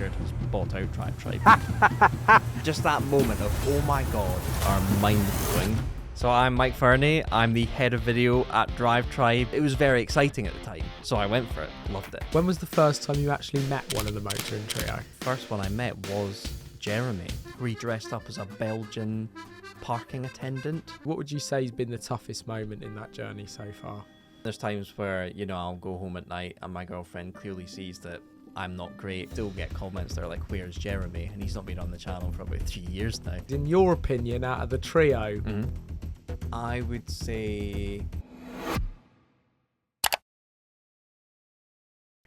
Richard has bought out Drivetribe. Just that moment of, oh my god, are mind-blowing. So I'm Mike Fernie, I'm the head of video at Drivetribe. It was very exciting at the time, so I went for it, loved it. When was the first time you actually met one of the motoring trio? First one I met was Jeremy, where he dressed up as a Belgian parking attendant. What would you say has been the toughest moment in that journey so far? There's times where, I'll go home at night and my girlfriend clearly sees that I'm not great. Still get comments that are like, where's Jeremy? And he's not been on the channel for about 3 years now. In your opinion, out of the trio, I would say...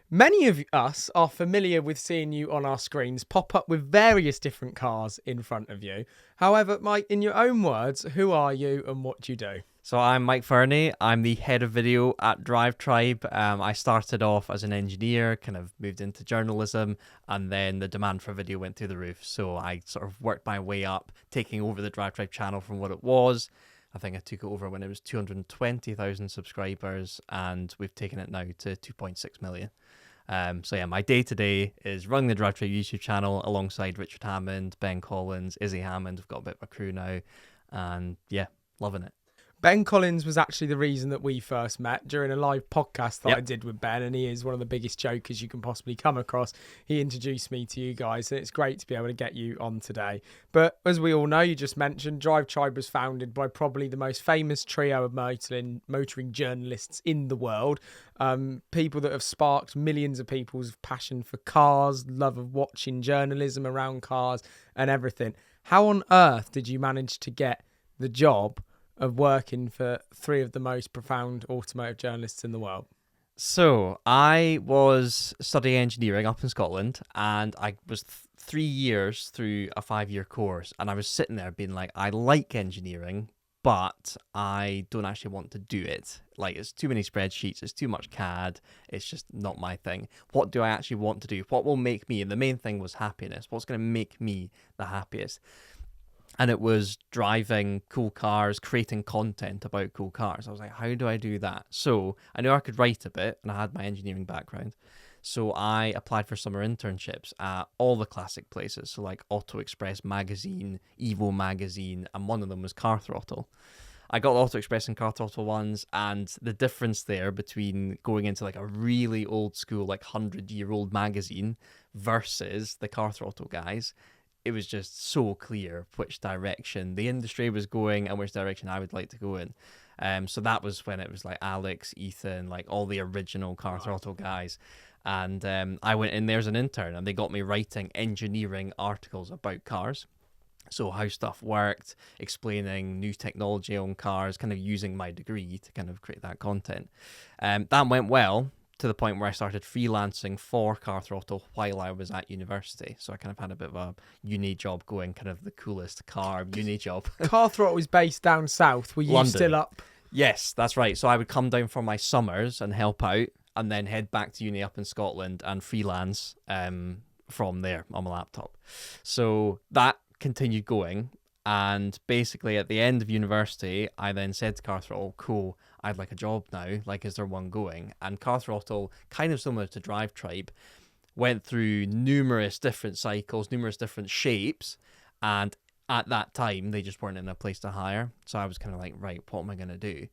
Many of us are familiar with seeing you on our screens pop up with various different cars in front of you. However, Mike, in your own words, who are you and what do you do? So I'm Mike Fernie. I'm the head of video at Drivetribe. I started off as an engineer, kind of moved into journalism, and then the demand for video went through the roof. So I sort of worked my way up, taking over the Drivetribe channel from what it was. I think I took it over when it was 220,000 subscribers, and we've taken it now to 2.6 million. So yeah, my day-to-day is running the Drivetribe YouTube channel alongside Richard Hammond, Ben Collins, Izzy Hammond. We've got a bit of a crew now, and yeah, loving it. Ben Collins was actually the reason that we first met during a live podcast that Yep. I did with Ben, and he is one of the biggest jokers you can possibly come across. He introduced me to you guys, and it's great to be able to get you on today. But as we all know, you just mentioned, Drivetribe was founded by probably the most famous trio of motoring journalists in the world. People that have sparked millions of people's passion for cars, love of watching journalism around cars and everything. How on earth did you manage to get the job of working for three of the most profound automotive journalists in the world? So I was studying engineering up in Scotland, and I was 3 years through a 5-year course, and I was sitting there being like, I like engineering, but I don't actually want to do it. Like, it's too many spreadsheets, it's too much CAD, it's just not my thing. What do I actually want to do? What will make me, and the main thing was happiness, what's going to make me the happiest? And it was driving cool cars, creating content about cool cars. I was like, how do I do that? So I knew I could write a bit, and I had my engineering background. So I applied for summer internships at all the classic places. So like Auto Express magazine, Evo magazine, and one of them was Car Throttle. I got Auto Express and Car Throttle ones, and the difference there between going into like a really old school, like 100-year-old magazine versus the Car Throttle guys, it was just so clear which direction the industry was going and which direction I would like to go in. So that was when it was like Alex, Ethan, like all the original Car Throttle guys. And I went in there as an intern, and they got me writing engineering articles about cars. So how stuff worked, explaining new technology on cars, kind of using my degree to kind of create that content. That went well, to the point where I started freelancing for Car Throttle while I was at university. So I kind of had a bit of a uni job going, kind of the coolest car uni job. Car Throttle was based down south. Were you London. still up? Yes, that's right. So I would come down for my summers and help out, and then head back to uni up in Scotland and freelance from there on my laptop. So that continued going. And basically at the end of university, I then said to Car Throttle, cool, I'd like a job now. Like, is there one going? And Car Throttle, kind of similar to Drivetribe, went through numerous different cycles, numerous different shapes. And at that time, they just weren't in a place to hire. So I was kind of like, right, what am I going to do?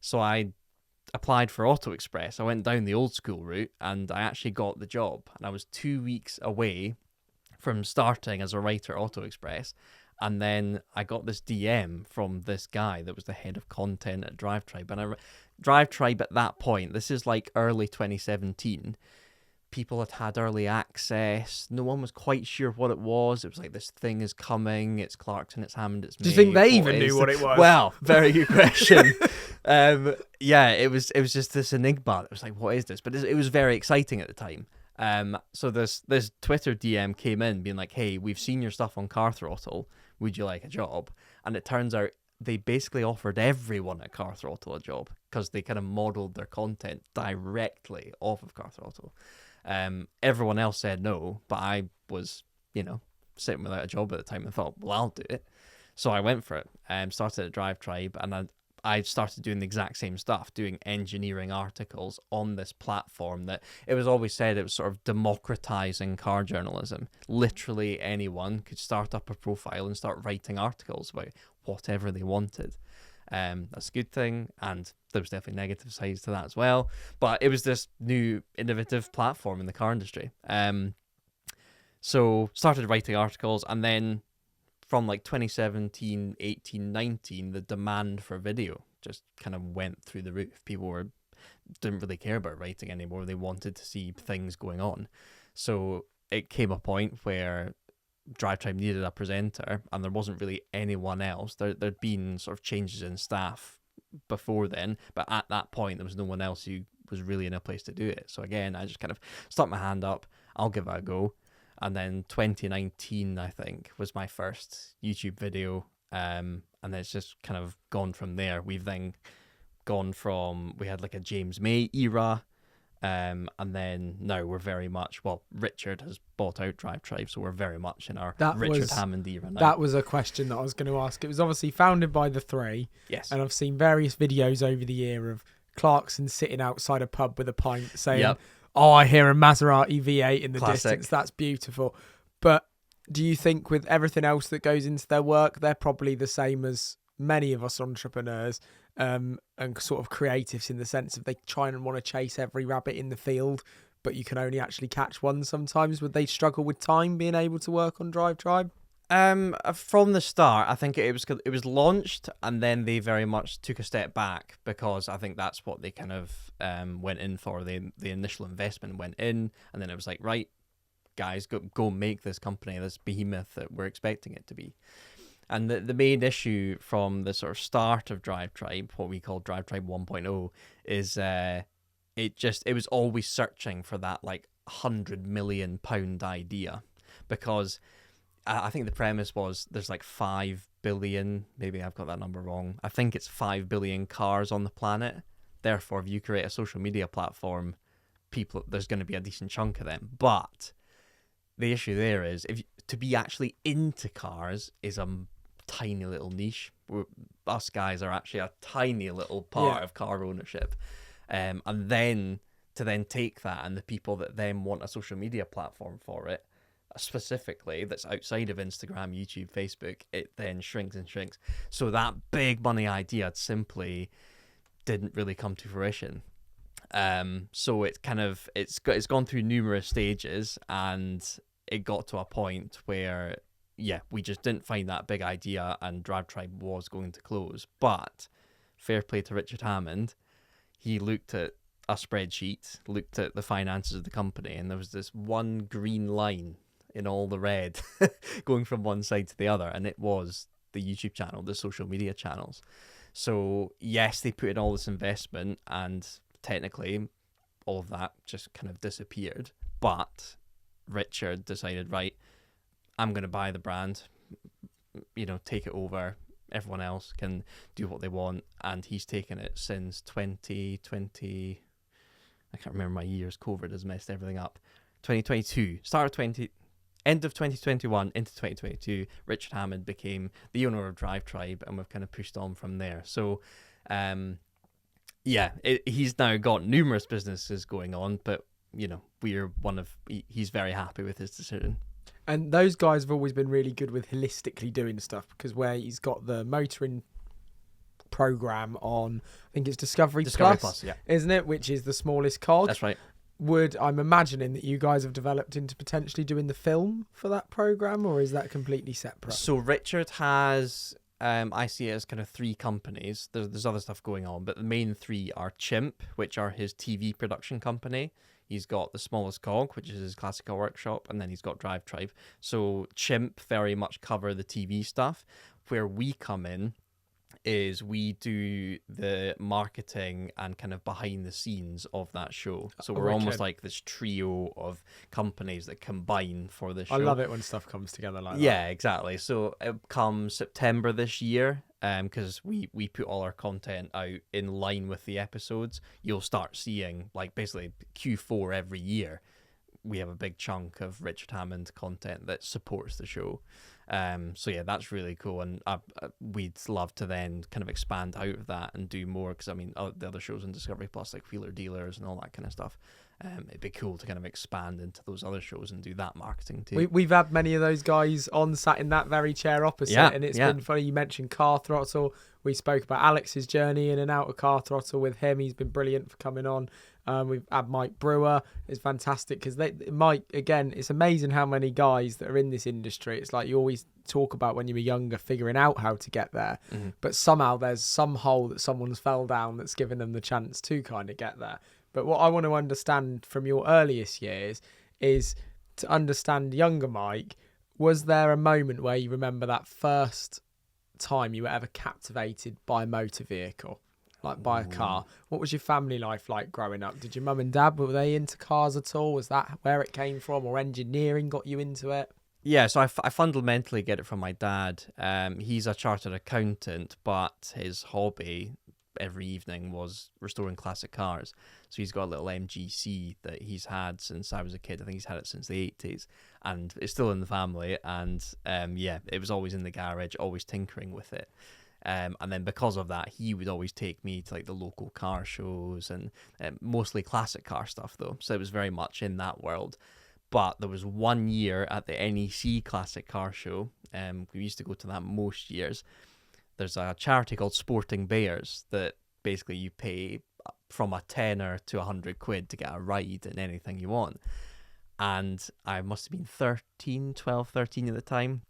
So I applied for Auto Express. I went down the old school route, and I actually got the job. And I was 2 weeks away from starting as a writer at Auto Express. And then I got this DM from this guy that was the head of content at Drivetribe. And Drivetribe at that point, this is like early 2017, people had early access. No one was quite sure what it was. It was like, this thing is coming. It's Clarkson, it's Hammond, it's me. Do you think they even knew what it was? Well, very good question. Yeah, it was just this enigma. It was like, what is this? But it was very exciting at the time. So this Twitter DM came in being like, hey, we've seen your stuff on Car Throttle. Would you like a job? And it turns out they basically offered everyone at Car Throttle a job because they kind of modeled their content directly off of Car Throttle. Everyone else said no, but I was, sitting without a job at the time and thought, well, I'll do it. So I went for it. Started at Drivetribe, and I started doing the exact same stuff, doing engineering articles on this platform that it was always said it was sort of democratizing car journalism. Literally anyone could start up a profile and start writing articles about whatever they wanted. That's a good thing, and there was definitely negative sides to that as well. But it was this new innovative platform in the car industry. So started writing articles, and then from like 2017, 18, 19, the demand for video just kind of went through the roof. People didn't really care about writing anymore. They wanted to see things going on. So it came a point where Drivetribe needed a presenter, and there wasn't really anyone else. There'd been sort of changes in staff before then, but at that point there was no one else who was really in a place to do it. So again, I just kind of stuck my hand up. I'll give it a go. And then 2019, I think, was my first YouTube video. And then it's just kind of gone from there. We've then gone from, we had like a James May era. And then now we're very much, well, Richard has bought out Drivetribe, so we're very much in our Richard Hammond era now. That was a question that I was going to ask. It was obviously founded by the three. Yes. And I've seen various videos over the year of Clarkson sitting outside a pub with a pint saying, Yep. "Oh, I hear a Maserati V8 in the Classic. distance. That's beautiful." But do you think with everything else that goes into their work, they're probably the same as many of us entrepreneurs and sort of creatives, in the sense of they try and want to chase every rabbit in the field, but you can only actually catch one sometimes? Would they struggle with time being able to work on Drivetribe? From the start, I think it was launched, and then they very much took a step back, because I think that's what they kind of went in for. The initial investment went in, and then it was like, right, guys, go make this company, this behemoth that we're expecting it to be. And the main issue from the sort of start of Drivetribe, what we call Drivetribe 1.0, is it was always searching for that like £100 million idea, because I think the premise was there's like 5 billion, maybe I've got that number wrong. I think it's 5 billion cars on the planet. Therefore, if you create a social media platform, there's going to be a decent chunk of them. But the issue there is, to be actually into cars is a tiny little niche. Us guys are actually a tiny little part of car ownership. And then to take that, and the people that then want a social media platform for it, specifically that's outside of Instagram, YouTube, Facebook, it then shrinks and shrinks. So that big money idea simply didn't really come to fruition. So it's gone through numerous stages, and it got to a point where we just didn't find that big idea, and Drivetribe was going to close. But fair play to Richard Hammond, he looked at a spreadsheet, looked at the finances of the company, and there was this one green line in all the red going from one side to the other, and it was the YouTube channel, the social media channels. So yes, they put in all this investment, and technically all of that just kind of disappeared. But Richard decided, right, I'm going to buy the brand, take it over. Everyone else can do what they want, and he's taken it since 2020. I can't remember my years. COVID has messed everything up. 2022, end of 2021 into 2022, Richard Hammond became the owner of Drivetribe, and we've kind of pushed on from there. So, he's now got numerous businesses going on, but he's very happy with his decision. And those guys have always been really good with holistically doing stuff, because where he's got the motoring program on, I think it's Discovery Plus, isn't it? Which is the smallest cog. That's right. I'm imagining that you guys have developed into potentially doing the film for that program, or is that completely separate? So Richard has, I see it as kind of 3 companies. There's other stuff going on, but the main 3 are Chimp, which are his TV production company. He's got the smallest cog, which is his classic car workshop, and then he's got Drivetribe. So Chimp very much cover the TV stuff. Where we come in is we do the marketing and kind of behind the scenes of that show. So we're almost like this trio of companies that combine for the show. I love it when stuff comes together like that. Yeah, exactly. So it comes September this year, because we put all our content out in line with the episodes. You'll start seeing, like, basically Q4 every year. we have a big chunk of Richard Hammond content that supports the show. So yeah, that's really cool, and we'd love to then kind of expand out of that and do more, because I mean the other shows on Discovery Plus, like Wheeler Dealers and all that kind of stuff, it'd be cool to kind of expand into those other shows and do that marketing too. We've had many of those guys on, sat in that very chair opposite, and it's been funny. You mentioned Car Throttle. We spoke about Alex's journey in and out of Car Throttle with him. He's been brilliant for coming on. We've had Mike Brewer. It's fantastic because Mike, again, it's amazing how many guys that are in this industry. It's like you always talk about when you were younger, figuring out how to get there. Mm-hmm. But somehow there's some hole that someone's fell down that's given them the chance to kind of get there. But what I want to understand from your earliest years is to understand younger Mike, was there a moment where you remember that first time you were ever captivated by a motor vehicle? Like by a car? What was your family life like growing up? Did your mum and dad, were they into cars at all? Was that where it came from, or engineering got you into it? Yeah, so I fundamentally get it from my dad. He's a chartered accountant, but his hobby every evening was restoring classic cars. So he's got a little MGC that he's had since I was a kid. I think he's had it since the 80s, and it's still in the family. And yeah, it was always in the garage, always tinkering with it. And then because of that, he would always take me to like the local car shows, and mostly classic car stuff though. So it was very much in that world. But there was one year at the NEC Classic Car Show. We used to go to that most years. There's a charity called Sporting Bears that basically you pay from a tenner to 100 quid to get a ride in anything you want. And I must have been 12, 13 at the time.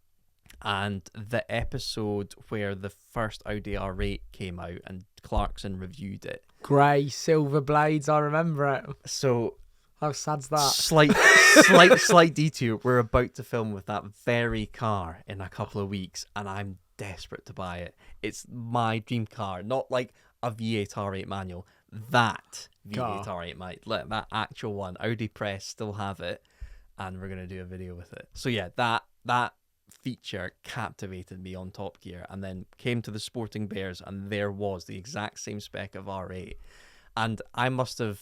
And the episode where the first Audi R8 came out and Clarkson reviewed it. Grey, silver blades, I remember it. So how sad's that? Slight detour. We're about to film with that very car in a couple of weeks, and I'm desperate to buy it. It's my dream car, not like a V8 R8 manual. That V8 R8 might let that actual one. Audi Press still have it, and we're gonna do a video with it. So yeah, that feature captivated me on Top Gear, and then came to the Sporting Bears, and there was the exact same spec of R8, and I must have,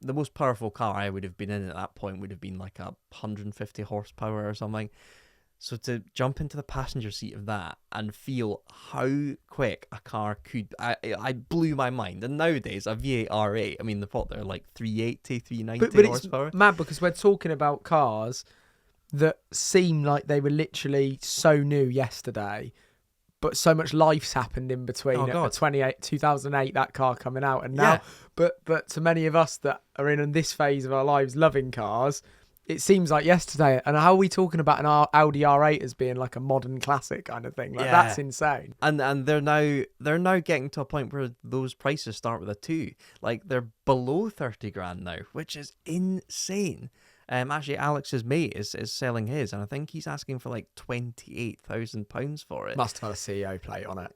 the most powerful car I would have been in at that point would have been like 150 horsepower or something. So to jump into the passenger seat of that and feel how quick a car could, I blew my mind. And nowadays, a V8 R8, I mean, they're like 380, 390 but horsepower. It's mad because we're talking about cars that seem like they were literally so new yesterday, but so much life's happened in between. Oh, God. 2008, that car coming out, and now, yeah. But to many of us that are in this phase of our lives loving cars, it seems like yesterday. And how are we talking about an Audi R8 as being like a modern classic kind of thing? Like, yeah. That's insane. And they're now getting to a point where those prices start with a 2. Like, they're below 30 grand now, which is insane. Actually, Alex's mate is selling his, and I think he's asking for like £28,000 for it. Must have a CEO plate on it.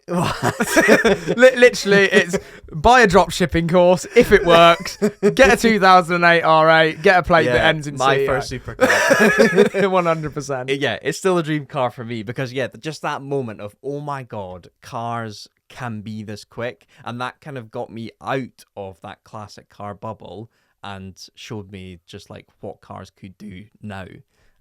Literally, it's buy a drop shipping course if it works. Get a 2008 R8. Get a plate that ends in my CEO. First supercar. 100%. Yeah, it's still a dream car for me, because just that moment of, oh my God, cars can be this quick, and that kind of got me out of that classic car bubble and showed me just like what cars could do now.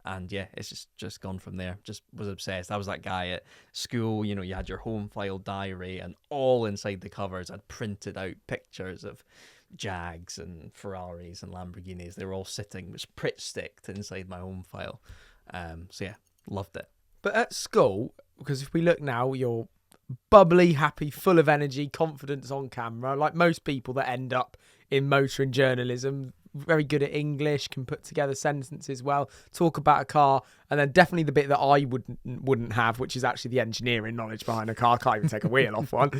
And yeah, it's just gone from there. Just was obsessed. I was that guy at school, you had your home file diary, and all inside the covers I'd printed out pictures of Jags and Ferraris and Lamborghinis. They were all sitting, was Pritt sticked inside my home file. So yeah, loved it. But at school, because if we look now, you're bubbly, happy, full of energy, confidence on camera, like most people that end up in motoring journalism, very good at English, can put together sentences well, talk about a car, and then definitely the bit that I wouldn't have, which is actually the engineering knowledge behind a car. I can't even take a wheel off one.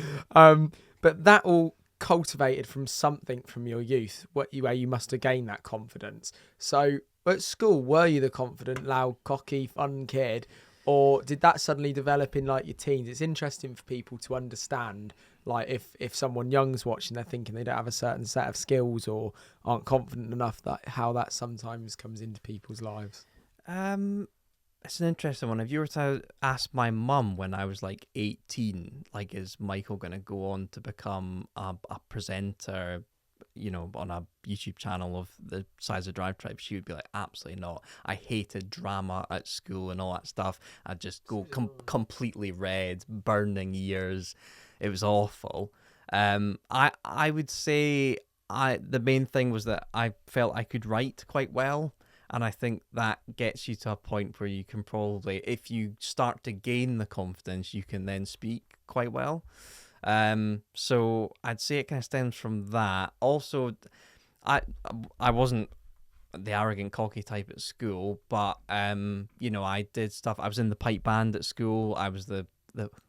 But that all cultivated from something from your youth, where you must have gained that confidence. So at school, were you the confident, loud, cocky, fun kid? Or did that suddenly develop in like your teens? It's interesting for people to understand, like if someone young's watching, they're thinking they don't have a certain set of skills or aren't confident enough, that how that sometimes comes into people's lives. It's an interesting one. If you were to ask my mum when I was like 18, like, is Michael going to go on to become a presenter on a YouTube channel of the size of Drivetribe, she would be like, absolutely not. I hated drama at school and all that stuff. I'd just go completely red, burning ears. It was awful. I would say the main thing was that I felt I could write quite well. And I think that gets you to a point where you can probably, if you start to gain the confidence, you can then speak quite well. So I'd say it kind of stems from that. Also, I wasn't the arrogant, cocky type at school, but I did stuff. I was in the pipe band at school. I was the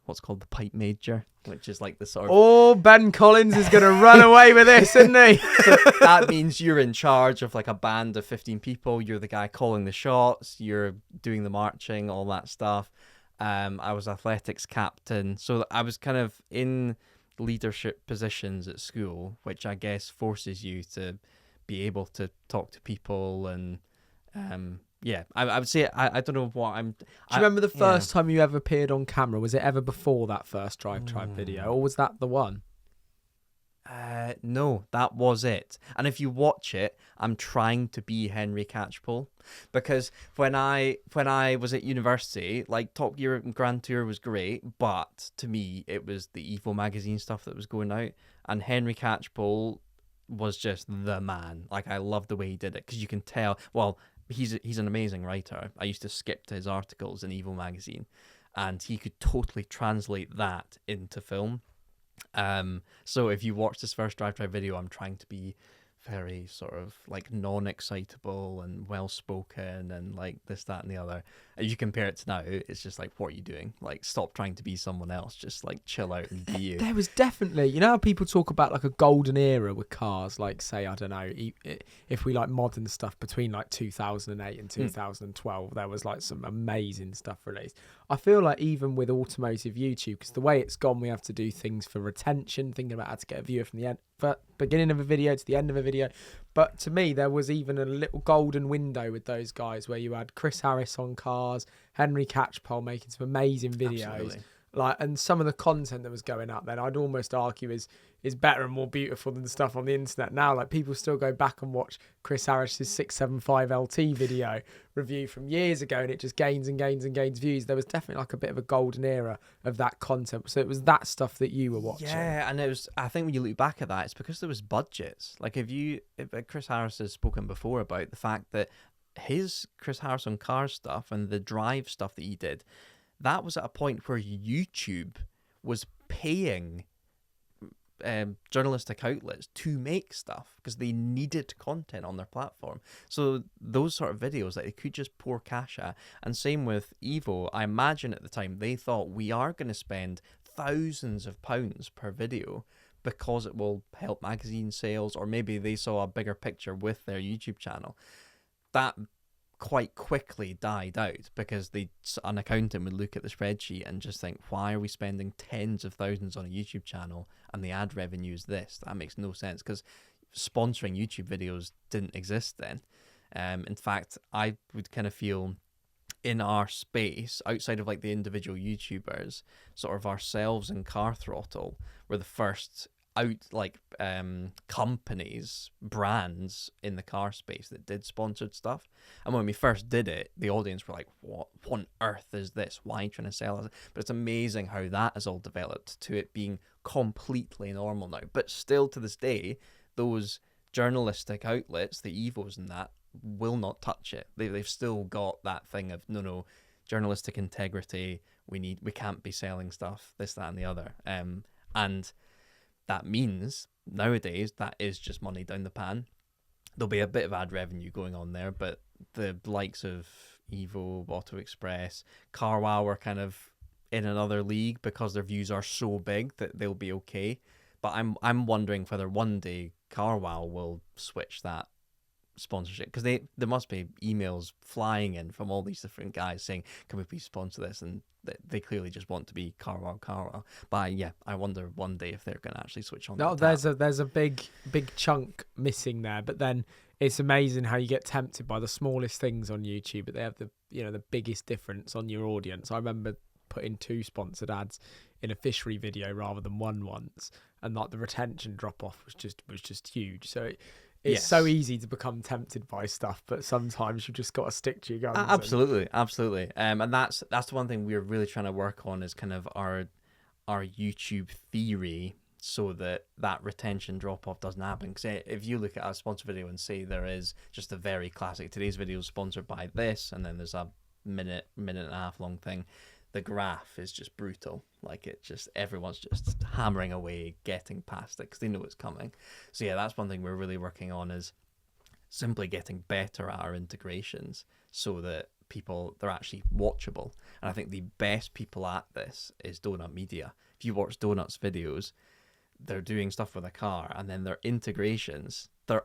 what's called the pipe major, which is like the sort of... Oh, Ben Collins is going to run away with this, isn't he? So that means you're in charge of like a band of 15 people. You're the guy calling the shots. You're doing the marching, all that stuff. I was athletics captain. So I was kind of in leadership positions at school, which I guess forces you to be able to talk to people and... I would say I don't know what I'm... Do you remember the first time you ever appeared on camera? Was it ever before that first Drivetribe video, or was that the one? No, that was it. And if you watch it, I'm trying to be Henry Catchpole, because when I was at university, like Top Gear and Grand Tour was great, but to me it was the Evo magazine stuff that was going out, and Henry Catchpole was just the man. Like, I loved the way he did it, because you can tell. Well, he's an amazing writer. I used to skip to his articles in Evo magazine, and he could totally translate that into film. So if you watch this first Drivetribe video, I'm trying to be very sort of like non-excitable and well-spoken and like this, that, and the other. If you compare it to now, it's just like, what are you doing? Like, stop trying to be someone else. Just like chill out and be you. There was definitely, you know how people talk about like a golden era with cars, like say, I don't know, if we like modern stuff between like 2008 and 2012, there was like some amazing stuff released. I feel like even with automotive YouTube, because the way it's gone, we have to do things for retention, thinking about how to get a viewer from the end, beginning of a video to the end of a video. But to me, there was even a little golden window with those guys where you had Chris Harris on cars, Henry Catchpole making some amazing videos. Absolutely. Like, and some of the content that was going up then, I'd almost argue is better and more beautiful than the stuff on the internet now. Like, people still go back and watch Chris Harris's 675 LT video review from years ago, and it just gains and gains and gains views. There was definitely like a bit of a golden era of that content. So it was that stuff that you were watching. Yeah, and it was, I think when you look back at that, it's because there was budgets. Like, if Chris Harris has spoken before about the fact that his Chris Harris on car stuff and the drive stuff that he did, that was at a point where YouTube was paying journalistic outlets to make stuff because they needed content on their platform. So those sort of videos that they could just pour cash at. And same with Evo. I imagine at the time they thought, we are going to spend thousands of pounds per video because it will help magazine sales, or maybe they saw a bigger picture with their YouTube channel. That quite quickly died out because an accountant would look at the spreadsheet and just think, why are we spending tens of thousands on a YouTube channel and the ad revenue is this? That makes no sense, because sponsoring YouTube videos didn't exist then. In fact, I would kind of feel in our space, outside of like the individual YouTubers, sort of ourselves and Car Throttle were the first companies, brands in the car space that did sponsored stuff. And when we first did it, the audience were like, what on earth is this? Why are you trying to sell us? But it's amazing how that has all developed to it being completely normal now. But still to this day, those journalistic outlets, the Evos and that, will not touch it. They've still got that thing of no journalistic integrity. We can't be selling stuff, this, that, and the other. And that means nowadays that is just money down the pan. There'll be a bit of ad revenue going on there, but the likes of Evo, Auto Express, CarWow are kind of in another league because their views are so big that they'll be okay. But I'm wondering whether one day CarWow will switch that sponsorship, because there must be emails flying in from all these different guys saying, can we please sponsor this? And they clearly just want to be CarWow. But yeah, I wonder one day if they're going to actually switch on. No, there's a big chunk missing there, but then it's amazing how you get tempted by the smallest things on YouTube, but they have the biggest difference on your audience. I remember put in 2 sponsored ads in a fishery video rather than one once, and like the retention drop off was just huge. So it's so easy to become tempted by stuff, but sometimes you just got to stick to your guns. Absolutely. And that's the one thing we're really trying to work on, is kind of our YouTube theory, so that retention drop off doesn't happen. Because if you look at a sponsored video and say there is just a very classic, today's video is sponsored by this, and then there's a minute and a half long thing, the graph is just brutal. Like, it just, everyone's just hammering away, getting past it because they know it's coming. So yeah, that's one thing we're really working on, is simply getting better at our integrations so that they're actually watchable. And I think the best people at this is Donut Media. If you watch Donut's videos, they're doing stuff with a car, and then their integrations, they're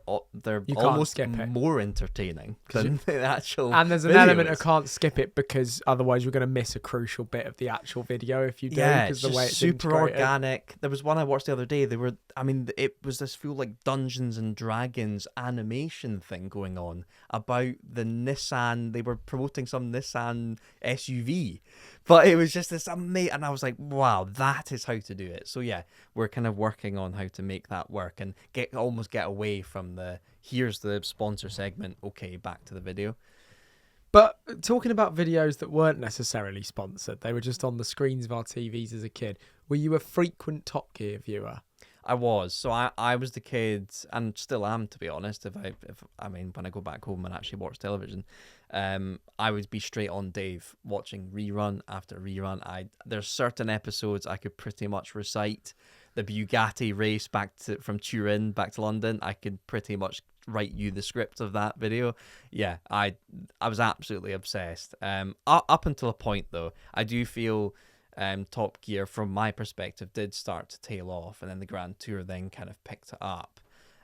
almost more entertaining than the actual And there's an videos. element of can't skip it, because otherwise you're going to miss a crucial bit of the actual video if you do. Yeah, because it's the way just it's super integrated. organic. There was one I watched the other day. It was this full like Dungeons and Dragons animation thing going on about the Nissan. They were promoting some Nissan SUV, but it was just this amazing. And I was like, wow, that is how to do it. So yeah, we're kind of working on how to make that work and get away from here's the sponsor segment. Okay, back to the video. But talking about videos that weren't necessarily sponsored, they were just on the screens of our TVs as a kid. Were you a frequent Top Gear viewer? I was. So I was the kid, and still am, to be honest. When I go back home and actually watch television, I would be straight on Dave, watching rerun after rerun. There's certain episodes I could pretty much recite. The Bugatti race from Turin back to London, I could pretty much write you the script of that video. Yeah, I was absolutely obsessed. Up until a point though, I do feel Top Gear, from my perspective, did start to tail off, and then the Grand Tour then kind of picked it up.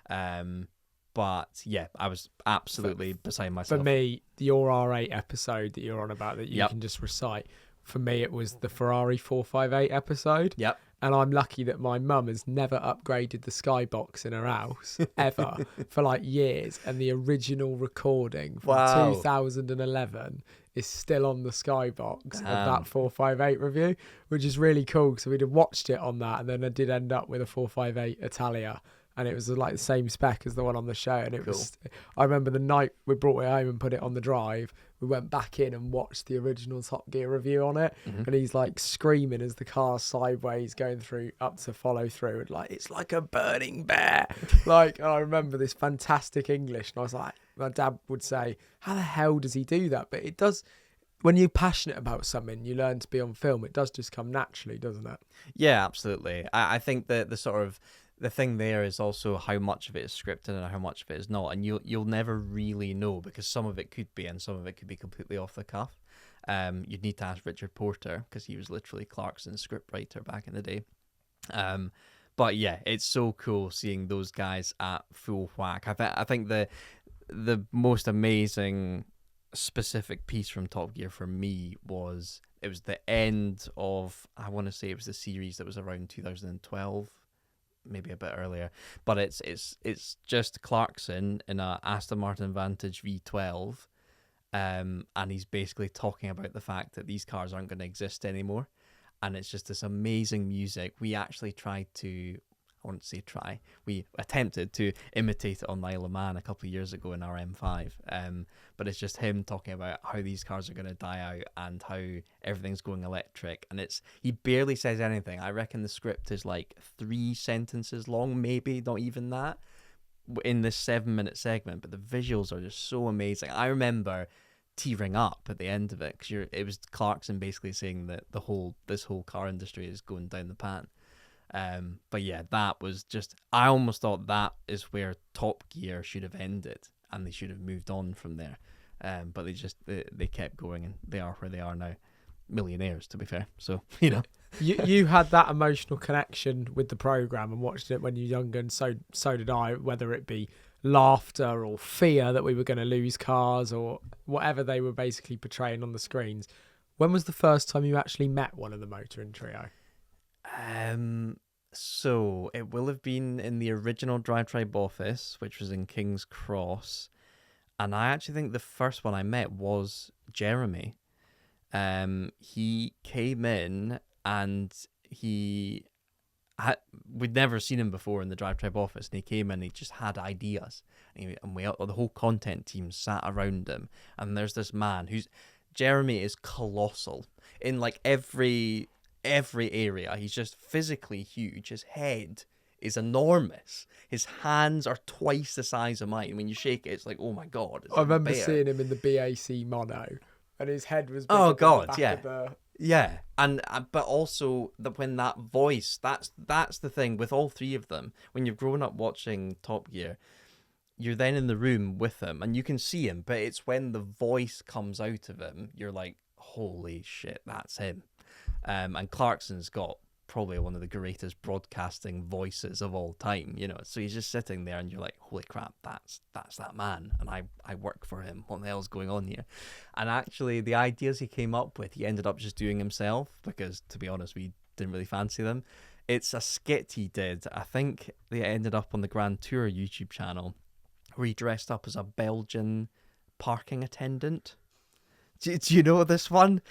But yeah, I was absolutely beside myself. For me, your R8 episode that you're on about, that you Yep. can just recite, for me it was the Ferrari 458 episode. Yep. And I'm lucky that my mum has never upgraded the skybox in her house ever for like years. And the original recording from Wow. 2011 is still on the skybox of Damn. that 458 review, which is really cool. So we'd have watched it on that, and then I did end up with a 458 Italia, and it was like the same spec as the one on the show. And it was, I remember the night we brought it home and put it on the drive, we went back in and watched the original Top Gear review on it. Mm-hmm. And he's like screaming as the car's sideways going through up to follow through, and like, it's like a burning bear. Like, and I remember this fantastic English, and I was like, my dad would say, how the hell does he do that? But it does, when you're passionate about something, you learn to be on film. It does just come naturally, doesn't it? Yeah, absolutely. I think that the thing there is also how much of it is scripted and how much of it is not, and you'll never really know, because some of it could be, and some of it could be completely off the cuff. You'd need to ask Richard Porter, because he was literally Clarkson's scriptwriter back in the day. But yeah, it's so cool seeing those guys at full whack. I think the most amazing specific piece from Top Gear for me was the end of, I want to say it was the series that was around 2012. Maybe a bit earlier, but it's just Clarkson in a Aston Martin Vantage V12, and he's basically talking about the fact that these cars aren't going to exist anymore, and it's just this amazing music. We actually we attempted to imitate it on the Isle of Man a couple of years ago in our M5, but it's just him talking about how these cars are going to die out and how everything's going electric, and he barely says anything. I reckon the script is like 3 sentences long, maybe not even that, in this 7-minute segment, but the visuals are just so amazing. I remember tearing up at the end of it, because it was Clarkson basically saying that this whole car industry is going down the pan. But yeah, that was just, I almost thought that is where Top Gear should have ended, and they should have moved on from there. But they kept going, and they are where they are now. Millionaires, to be fair. So, you know. You had that emotional connection with the program and watched it when you were younger, and so did I, whether it be laughter or fear that we were going to lose cars or whatever they were basically portraying on the screens. When was the first time you actually met one of the motoring trio? So it will have been in the original Drivetribe office, which was in King's Cross, and I actually think the first one I met was Jeremy. he came in and we'd never seen him before in the Drivetribe office, and he came in and he just had ideas, and the whole content team sat around him, and there's this man Jeremy is colossal in like every area. He's just physically huge. His head is enormous. His hands are twice the size of mine. When you shake it, it's like, oh my god. I remember seeing him in the BAC mono, and his head was bigger oh god, than the yeah. back of the... Yeah, and but also when that voice, that's the thing with all three of them. When you've grown up watching Top Gear, you're then in the room with him, and you can see him, but it's when the voice comes out of him, you're like, holy shit, that's him. And Clarkson's got probably one of the greatest broadcasting voices of all time, you know. So he's just sitting there, and you're like, holy crap, that's that man, and I work for him. What the hell's going on here? And actually, the ideas he came up with, he ended up just doing himself, because to be honest, we didn't really fancy them. It's a skit he did. I think they ended up on the Grand Tour YouTube channel, where he dressed up as a Belgian parking attendant. Do you know this one?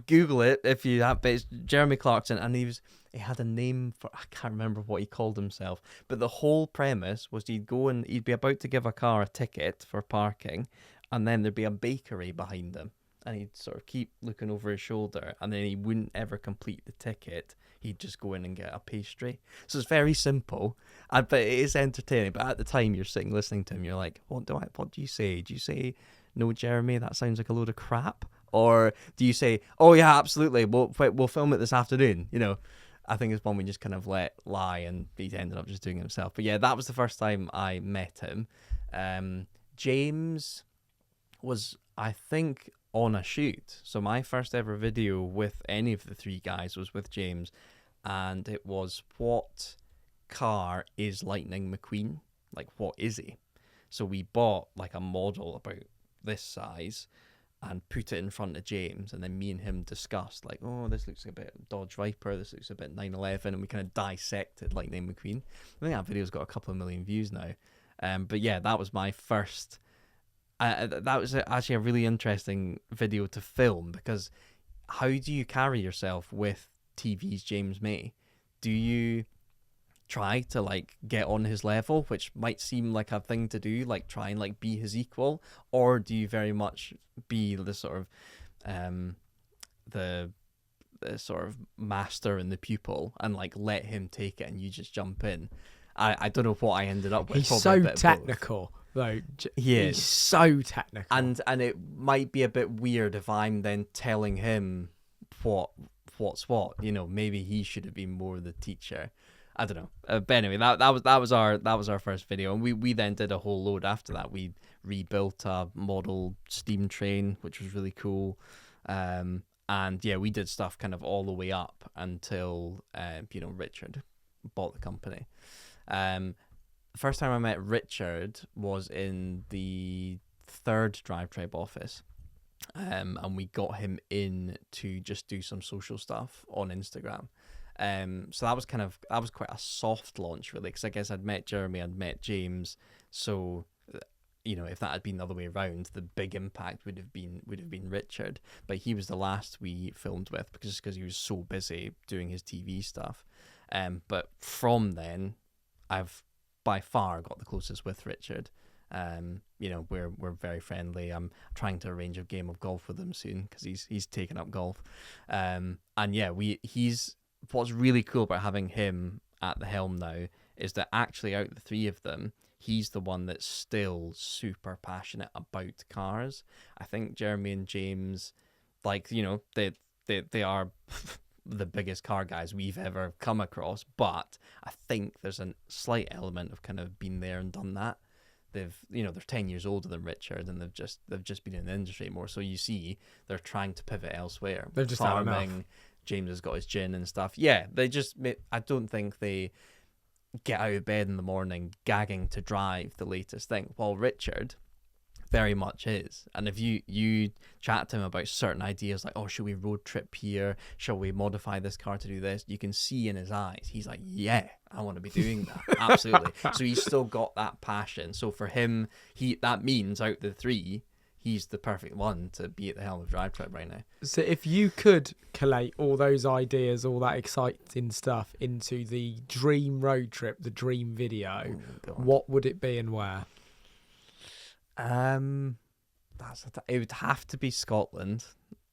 Google it if you have. But it's Jeremy Clarkson, and he had a name for, I can't remember what he called himself. But the whole premise was he'd be about to give a car a ticket for parking, and then there'd be a bakery behind him, and he'd sort of keep looking over his shoulder, and then he wouldn't ever complete the ticket. He'd just go in and get a pastry. So it's very simple, but it is entertaining. But at the time, you're sitting listening to him, you're like, what do you say? Do you say, no, Jeremy, that sounds like a load of crap? Or do you say, oh yeah, absolutely, we'll film it this afternoon? You know, I think it's one we just kind of let lie, and he ended up just doing it himself. But yeah, that was the first time I met him. James was, I think, on a shoot. So my first ever video with any of the three guys was with James, and it was, what car is Lightning McQueen? Like, what is he? So we bought like a model about this size and put it in front of James, and then me and him discussed like, oh, this looks a bit Dodge Viper, this looks a bit 911, and we kind of dissected Lightning McQueen. I think that video's got a couple of million views now. But yeah, that was my first. That was actually a really interesting video to film, because how do you carry yourself with TV's James May? Do you try to like get on his level, which might seem like a thing to do, like try and like be his equal, or do you very much be the sort of the sort of master and the pupil, and like let him take it and you just jump in? I don't know what I ended up with. He's so technical though. He's so technical, and it might be a bit weird if I'm then telling him what's what. You know, maybe he should have been more the teacher. I don't know. But anyway, that was our first video, and we then did a whole load after that. We rebuilt a model steam train, which was really cool. And yeah, we did stuff kind of all the way up until Richard bought the company. The first time I met Richard was in the third Drivetribe office, and we got him in to just do some social stuff on Instagram. So that was quite a soft launch, really, because I guess I'd met Jeremy, I'd met James, so if that had been the other way around, the big impact would have been Richard, but he was the last we filmed with because he was so busy doing his TV stuff. But from then, I've by far got the closest with Richard. We're very friendly. I'm trying to arrange a game of golf with him soon because he's taken up golf. And yeah, what's really cool about having him at the helm now is that actually out of the three of them, he's the one that's still super passionate about cars. I think Jeremy and James, they are the biggest car guys we've ever come across, but I think there's a slight element of kind of been there and done that. They're 10 years older than Richard, and they've just been in the industry more. So you see, they're trying to pivot elsewhere. They've just farming. James has got his gin and stuff. Yeah, I don't think they get out of bed in the morning gagging to drive the latest thing. While Richard very much is. And if you chat to him about certain ideas, like, oh, should we road trip here? Shall we modify this car to do this? You can see in his eyes, he's like, yeah, I want to be doing that. Absolutely. So he's still got that passion. So for him, that means out of the three, he's the perfect one to be at the helm of Drivetribe right now. So if you could collate all those ideas, all that exciting stuff into the dream road trip, the dream video, what would it be and where? It would have to be Scotland.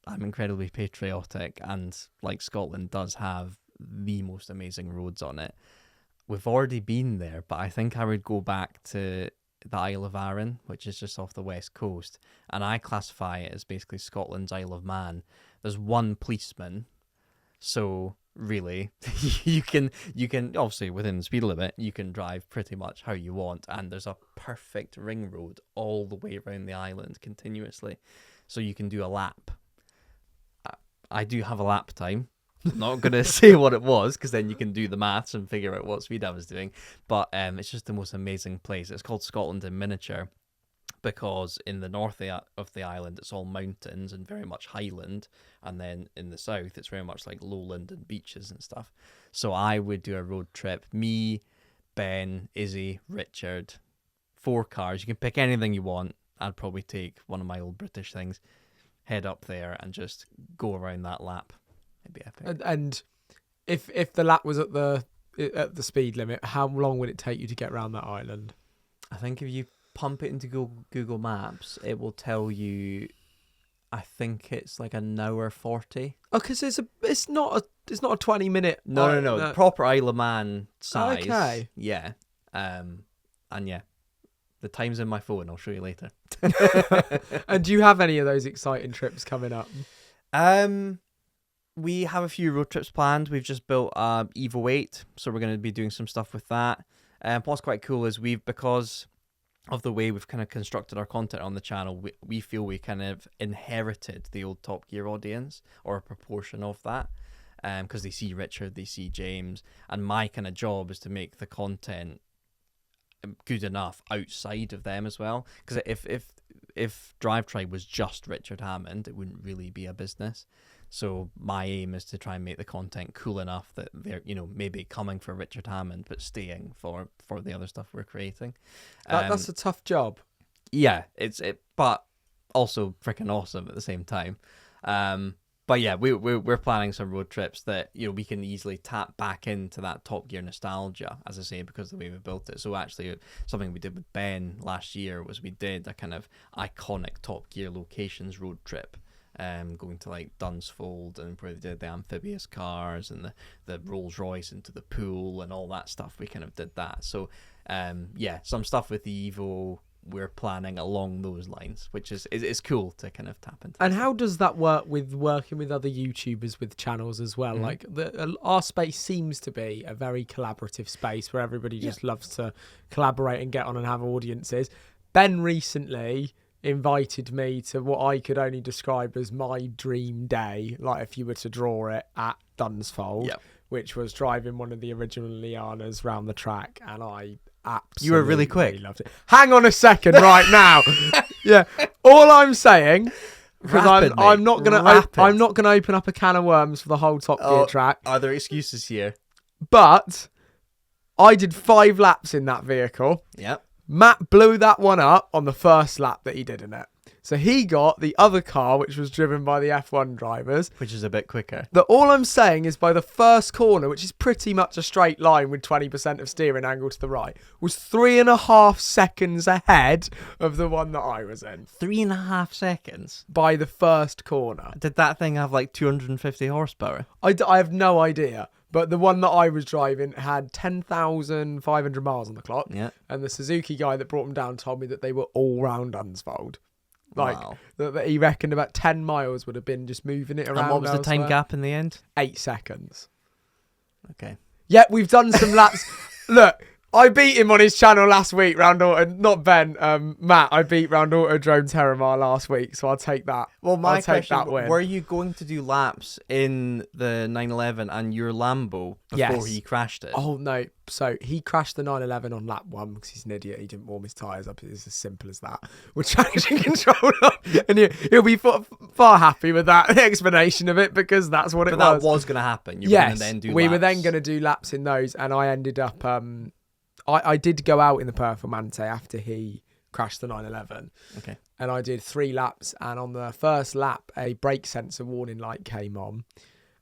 I'm incredibly patriotic, and like Scotland does have the most amazing roads on it. We've already been there, but I think I would go back to the Isle of Arran, which is just off the west coast, and I classify it as basically Scotland's Isle of Man. There's one policeman, so really you can obviously within the speed limit you can drive pretty much how you want, and there's a perfect ring road all the way around the island continuously, so you can do a lap. I do have a lap time. I'm not going to say what it was, because then you can do the maths and figure out what speed I was doing. But it's just the most amazing place. It's called Scotland in miniature because in the north of the island, it's all mountains and very much highland. And then in the south, it's very much like lowland and beaches and stuff. So I would do a road trip. Me, Ben, Izzy, Richard, 4 cars. You can pick anything you want. I'd probably take one of my old British things, head up there and just go around that lap. It'd be epic. And if the lap was at the speed limit, how long would it take you to get around that island? I think if you pump it into Google Maps, it will tell you. I think it's like an hour 40. Oh, because it's not a 20-minute. No. Proper Isle of Man size. Okay. Yeah. And yeah, the time's in my phone. I'll show you later. And do you have any of those exciting trips coming up? We have a few road trips planned. We've just built Evo 8, so we're going to be doing some stuff with that. What's quite cool is because of the way we've kind of constructed our content on the channel, we feel we kind of inherited the old Top Gear audience, or a proportion of that, because they see Richard, they see James, and my kind of job is to make the content good enough outside of them as well. Because if Drivetribe was just Richard Hammond, it wouldn't really be a business. So my aim is to try and make the content cool enough that they're, maybe coming for Richard Hammond, but staying for the other stuff we're creating. That's a tough job. Yeah, but also freaking awesome at the same time. But yeah, we're planning some road trips that we can easily tap back into that Top Gear nostalgia, as I say, because of the way we built it. So actually, something we did with Ben last year was we did a kind of iconic Top Gear locations road trip. Going to like Dunsfold, and where they did the amphibious cars and the Rolls Royce into the pool and all that stuff. We kind of did that. So yeah, some stuff with the Evo we're planning along those lines, which is cool to kind of tap into. And how does that work with working with other YouTubers with channels as well? Mm-hmm. Like our space seems to be a very collaborative space where everybody just loves to collaborate and get on and have audiences. Ben recently invited me to what I could only describe as my dream day, like if you were to draw it, at Dunsfold, which was driving one of the original Lianas round the track, and I absolutely you were really quick. Loved it. Hang on a second, right now. Yeah, all I'm saying, because I'm not gonna open up a can of worms for the whole Top Gear track. Are there excuses here? But I did 5 laps in that vehicle. Yep. Matt blew that one up on the first lap that he did in it. So he got the other car, which was driven by the F1 drivers. Which is a bit quicker. All I'm saying is by the first corner, which is pretty much a straight line with 20% of steering angle to the right, was 3.5 seconds ahead of the one that I was in. 3.5 seconds? By the first corner. Did that thing have like 250 horsepower? I have no idea. But the one that I was driving had 10,500 miles on the clock. Yeah. And the Suzuki guy that brought them down told me that they were all round Dunsfold. Like, wow. that he reckoned about 10 miles would have been just moving it around. And what was the time gap in the end? 8 seconds. Okay. Yeah, we've done some laps. Look, I beat him on his channel last week, round auto. Not Ben, Matt. I beat round Autodrome Terramar last week, so I'll take that. Well, my question: that win. Were you going to do laps in the 911 and your Lambo before he crashed it? Oh no! So he crashed the 911 on lap 1 because he's an idiot. He didn't warm his tyres up. It's as simple as that. We're traction control up, and he'll be far happy with that explanation of it, because that's what it was. But that was going to happen. You were going to then do laps. We were then going to do laps in those, and I ended up. I did go out in the Performante after he crashed the 911. Okay. And I did 3 laps, and on the first lap, a brake sensor warning light came on.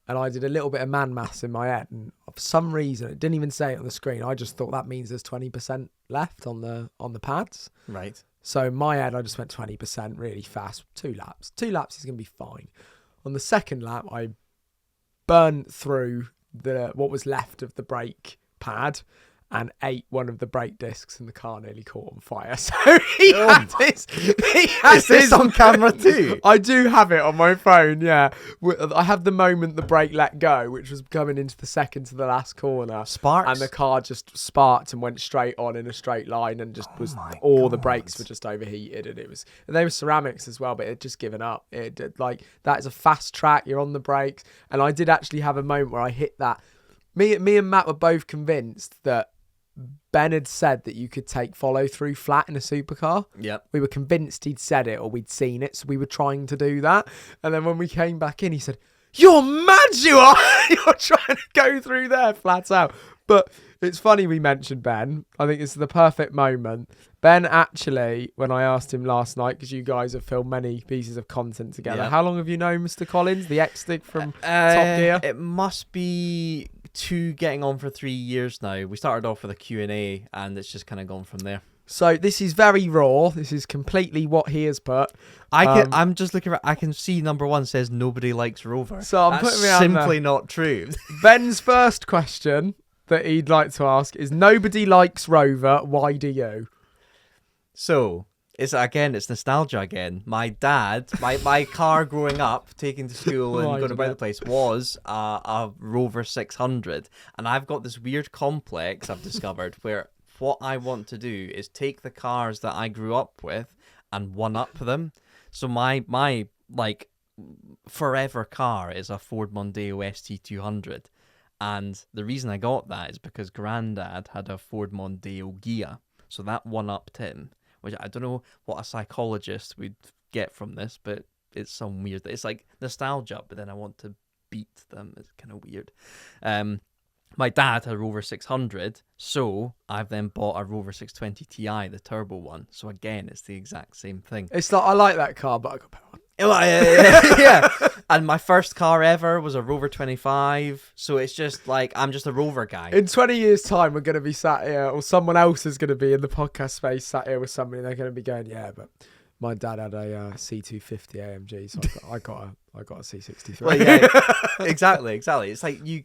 And I did a little bit of man maths in my head, and for some reason, it didn't even say it on the screen. I just thought that means there's 20% left on the pads. Right. So in my head, I just went 20% really fast. 2 laps. 2 laps is going to be fine. On the second lap, I burned through what was left of the brake pad and ate one of the brake discs, and the car nearly caught on fire. So he has this on camera too? I do have it on my phone, yeah. I have the moment the brake let go, which was coming into the second to the last corner. Sparks? And the car just sparked and went straight on in a straight line, and just the brakes were just overheated, and they were ceramics as well, but it had just given up. That is a fast track, you're on the brakes. And I did actually have a moment where I hit that. Me and Matt were both convinced that Ben had said that you could take follow through flat in a supercar. Yep. We were convinced he'd said it or we'd seen it, so we were trying to do that. And then when we came back in, he said, "You're mad, you are! You're trying to go through there flat out." But it's funny we mentioned Ben. I think it's the perfect moment. Ben actually, when I asked him last night, because you guys have filmed many pieces of content together. Yep. How long have you known Mr. Collins, the ex-stick from Top Gear? It must be 2 getting on for 3 years now. We started off with a Q&A, and it's just kind of gone from there. So this is very raw. This is completely what he has put. I'm just looking at. I can see number 1 says nobody likes Rover. So I'm That's putting me on simply not true. Ben's first question that he'd like to ask is: nobody likes Rover. Why do you? So it's nostalgia again. My dad, my car growing up, taking to school and going about the place was a Rover 600, and I've got this weird complex I've discovered where what I want to do is take the cars that I grew up with and one up them. So my like forever car is a Ford Mondeo ST200, and the reason I got that is because Granddad had a Ford Mondeo Ghia, so that one upped him. Which I don't know what a psychologist would get from this, but it's some weird. It's like nostalgia, but then I want to beat them. It's kind of weird. My dad had a Rover 600, so I've then bought a Rover 620 Ti, the turbo one. So again, it's the exact same thing. It's like, I like that car, but I got better one. Yeah. And my first car ever was a Rover 25, so it's just like I'm just a Rover guy. In 20 years' time, we're going to be sat here, or someone else is going to be in the podcast space sat here with somebody, and they're going to be going, "Yeah, but my dad had a C250 AMG, so I got a C63." Well, yeah, exactly. It's like you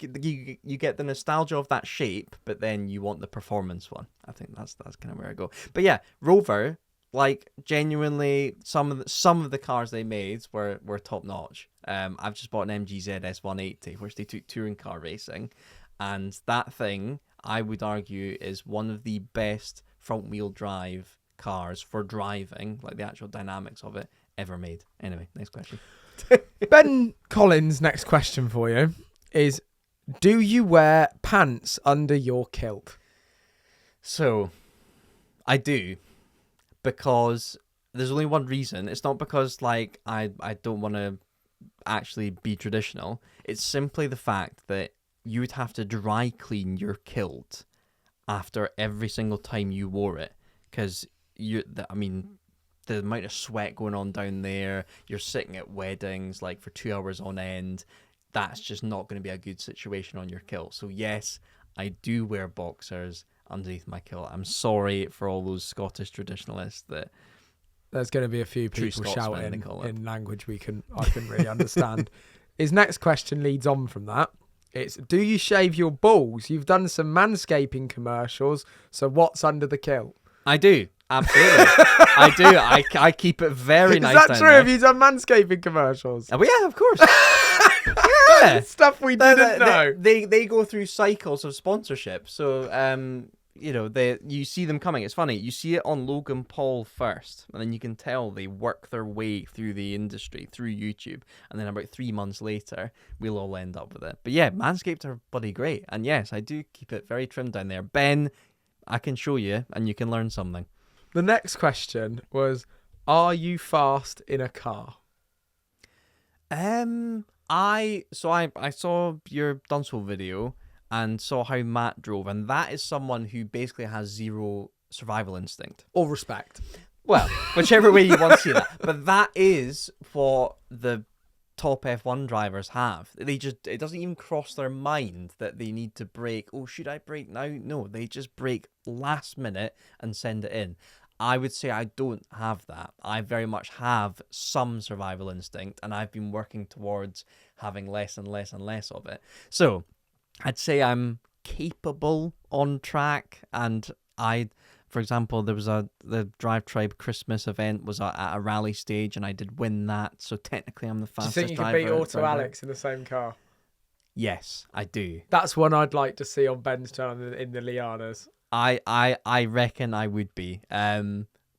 get the nostalgia of that shape, but then you want the performance one. I think that's kind of where I go. But yeah, Rover. Like, genuinely, some of the cars they made were top notch. I've just bought an MG ZS 180, which they took touring car racing, and that thing I would argue is one of the best front wheel drive cars for driving, like the actual dynamics of it, ever made. Anyway, next question. Ben Collins' next question for you is: do you wear pants under your kilt? So, I do. Because there's only one reason. It's not because like I don't want to actually be traditional. It's simply the fact that you would have to dry clean your kilt after every single time you wore it, because the amount of sweat going on down there. You're sitting at weddings like for 2 hours on end. That's just not going to be a good situation on your kilt. So yes, I do wear boxers underneath my kilt. I'm sorry for all those Scottish traditionalists that there's going to be a few people shouting in language I can really understand. His next question leads on from that. It's: do you shave your balls? You've done some manscaping commercials, so what's under the kilt? I do. Absolutely. I do. I keep it very nice. Is that true? Have you done manscaping commercials? Oh, yeah, of course. Yeah. Stuff we didn't know. They go through cycles of sponsorship. So, you see them coming. It's funny. You see it on Logan Paul first, and then you can tell they work their way through the industry, through YouTube. And then about 3 months later, we'll all end up with it. But yeah, Manscaped are bloody great. And yes, I do keep it very trimmed down there. Ben, I can show you, and you can learn something. The next question was: are you fast in a car? I saw your Dunstable video and saw how Matt drove, and that is someone who basically has zero survival instinct Or respect. Well, whichever way you want to see that. But that is what the top F1 drivers have. It doesn't even cross their mind that they need to brake. Oh, should I brake now? No, they just brake last minute and send it in. I would say I don't have that. I very much have some survival instinct, and I've been working towards having less and less and less of it. So I'd say I'm capable on track, and for example, there was the Drivetribe Christmas event was at a rally stage, and I did win that. So technically, I'm the fastest driver. Do you think you could beat Auto Alex in the same car? Yes, I do. That's one I'd like to see on Ben's channel in the Lianas. I reckon I would be.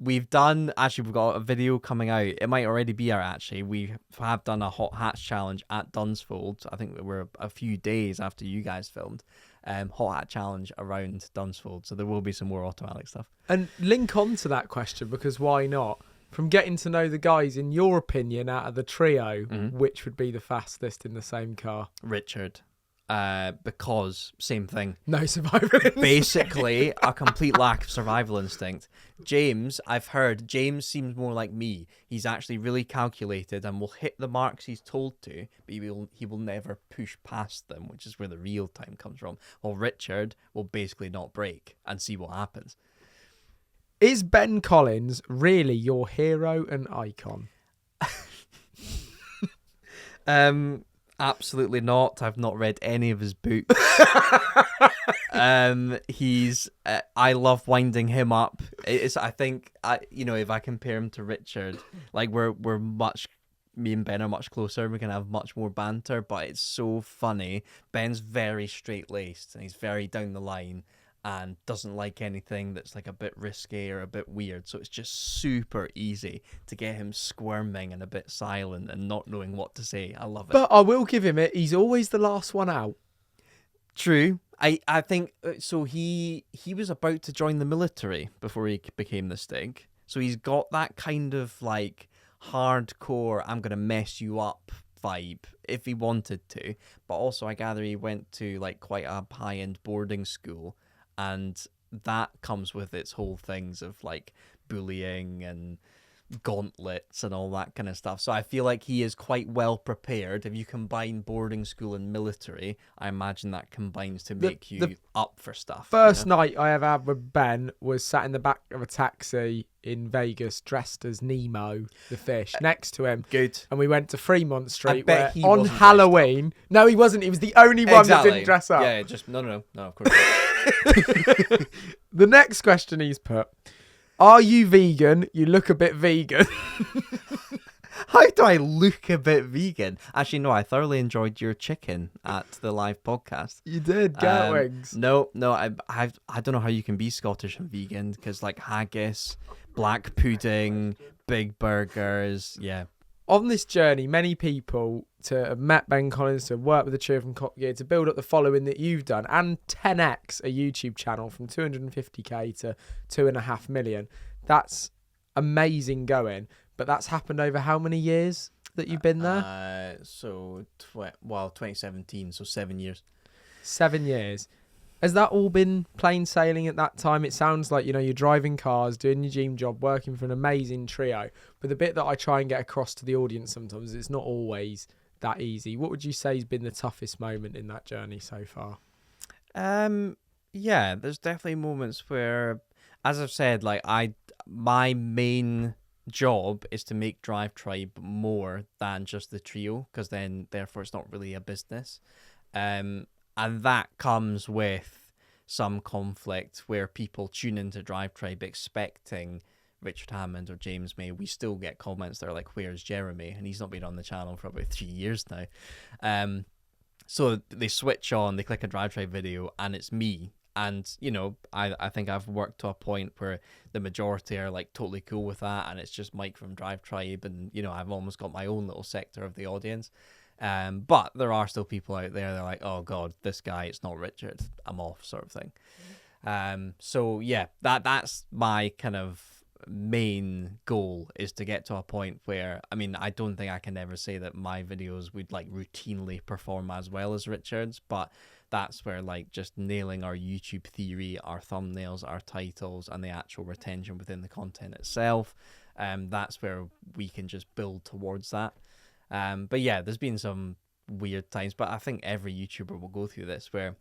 We've got a video coming out. It might already be out, actually. We have done a hot hatch challenge at Dunsfold. I think we're a few days after you guys filmed. Hot hat challenge around Dunsfold. So there will be some more Auto Alex stuff. And link on to that question, because why not? From getting to know the guys, in your opinion, out of the trio, which would be the fastest in the same car? Richard. Because same thing. No survival instinct. Basically, a complete lack of survival instinct. James, I've heard, James seems more like me. He's actually really calculated and will hit the marks he's told to, but he will never push past them, which is where the real time comes from. Well, Richard will basically not brake and see what happens. Is Ben Collins really your hero and icon? Absolutely not. I've not read any of his books. I love winding him up. I think if I compare him to Richard, like me and Ben are much closer. We can have much more banter, but it's so funny. Ben's very straight laced and he's very down the line and doesn't like anything that's like a bit risky or a bit weird. So it's just super easy to get him squirming and a bit silent and not knowing what to say. I love it. But I will give him it. He's always the last one out. True. I think so. He was about to join the military before he became the Stig. So he's got that kind of like hardcore, I'm gonna mess you up vibe if he wanted to. But also, I gather he went to like quite a high-end boarding school. And that comes with its whole things of like bullying and gauntlets and all that kind of stuff. So I feel like he is quite well prepared. If you combine boarding school and military, I imagine that combines to make you up for stuff. First night I ever had with Ben was sat in the back of a taxi in Vegas dressed as Nemo the fish next to him. Good. And we went to Fremont Street bet where he on wasn't Halloween. No, he wasn't. He was the only one that didn't dress up. Yeah, just no, of course not. The next question he's put: are you vegan? You look a bit vegan. How do I look a bit vegan? Actually, no, I thoroughly enjoyed your chicken at the live podcast. You did, goat wings. No, I don't know how you can be Scottish and vegan, because like haggis, black pudding, big burgers, yeah. On this journey, many people to have met Ben Collins, to work with the trio from Top Gear, to build up the following that you've done, and 10x a YouTube channel from 250k to 2.5 million. That's amazing going. But that's happened over how many years that you've been there? 2017, so 7 years. 7 years. Has that all been plain sailing at that time? It sounds like, you're driving cars, doing your dream job, working for an amazing trio. But the bit that I try and get across to the audience sometimes, it's not always that easy. What would you say has been the toughest moment in that journey so far? Yeah, there's definitely moments where, as I've said, like my main job is to make Drivetribe more than just the trio, because then therefore it's not really a business. And that comes with some conflict where people tune into Drivetribe expecting Richard Hammond or James May. We still get comments that are like, where's Jeremy? And he's not been on the channel for about 3 years now. So they switch on, they click a Drivetribe video, and it's me. And, I think I've worked to a point where the majority are like totally cool with that, and it's just Mike from Drivetribe, and, I've almost got my own little sector of the audience. But there are still people out there that are like, oh God, this guy, it's not Richard, I'm off, sort of thing. So yeah, that's my kind of main goal is to get to a point where, I mean, I don't think I can ever say that my videos would like routinely perform as well as Richard's, but that's where like just nailing our YouTube theory, our thumbnails, our titles, and the actual retention within the content itself, that's where we can just build towards that. But yeah, there's been some weird times, but I think every YouTuber will go through this where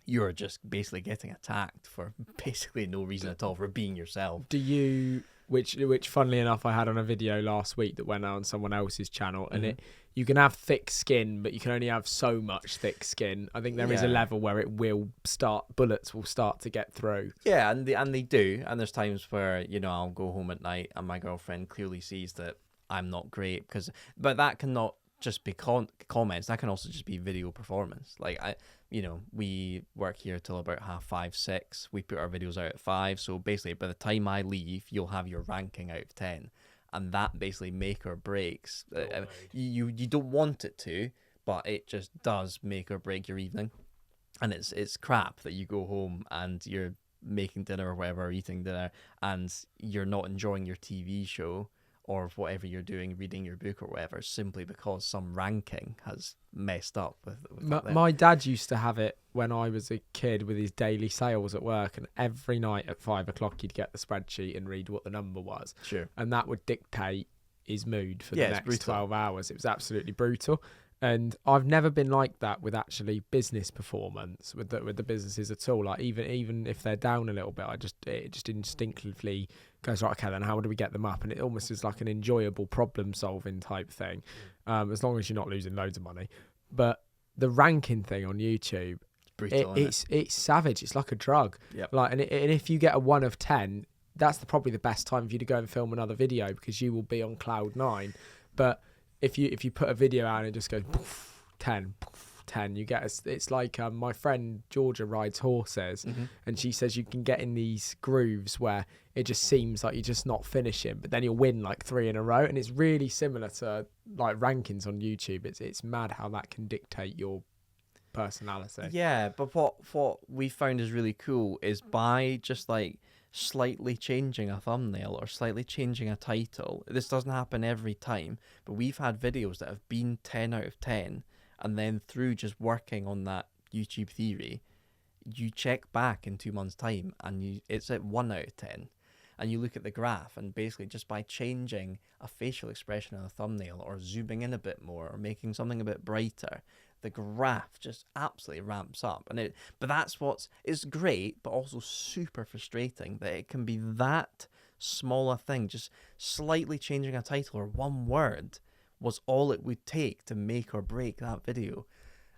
you're just basically getting attacked for basically no reason at all, for being yourself. Do you, which funnily enough, I had on a video last week that went out on someone else's channel, and you can have thick skin, but you can only have so much thick skin. I think there is a level where bullets will start to get through. Yeah, and they do. And there's times where, you know, I'll go home at night and my girlfriend clearly sees that I'm not great, but that cannot just be comments. That can also just be video performance. Like we work here till about 5:30, 6. We put our videos out at 5. So basically, by the time I leave, you'll have your ranking out of 10, and that basically make or breaks. You don't want it to, but it just does make or break your evening. And it's crap that you go home and you're making dinner or whatever, or eating dinner, and you're not enjoying your TV show or whatever you're doing, reading your book or whatever, simply because some ranking has messed up with my dad used to have it when I was a kid with his daily sales at work, and every night at 5 o'clock he'd get the spreadsheet and read what the number was. Sure. And that would dictate his mood for the next 12 hours. It was absolutely brutal. And I've never been like that with actually business performance with the businesses at all. Like even if they're down a little bit, it just instinctively goes, right, okay, then how do we get them up? And it almost is like an enjoyable problem solving type thing, as long as you're not losing loads of money. But the ranking thing on YouTube, brutal, it's savage. It's like a drug. Yep. Like, and if you get a 1 of 10, that's probably the best time for you to go and film another video, because you will be on cloud 9. But if you put a video out and it just goes poof, 10, poof, 10, you get it's like my friend Georgia rides horses, and she says you can get in these grooves where it just seems like you're just not finishing, but then you'll win like 3 in a row, and it's really similar to like rankings on YouTube. It's mad how that can dictate your personality. Yeah, but what we found is really cool is by just like slightly changing a thumbnail or slightly changing a title. This doesn't happen every time, but we've had videos that have been 10 out of 10, and then through just working on that YouTube theory, you check back in 2 months' time and it's at 1 out of 10. And you look at the graph, and basically just by changing a facial expression on a thumbnail or zooming in a bit more or making something a bit brighter, the graph just absolutely ramps up. But that's it's great, but also super frustrating that it can be that small a thing. Just slightly changing a title or one word was all it would take to make or break that video.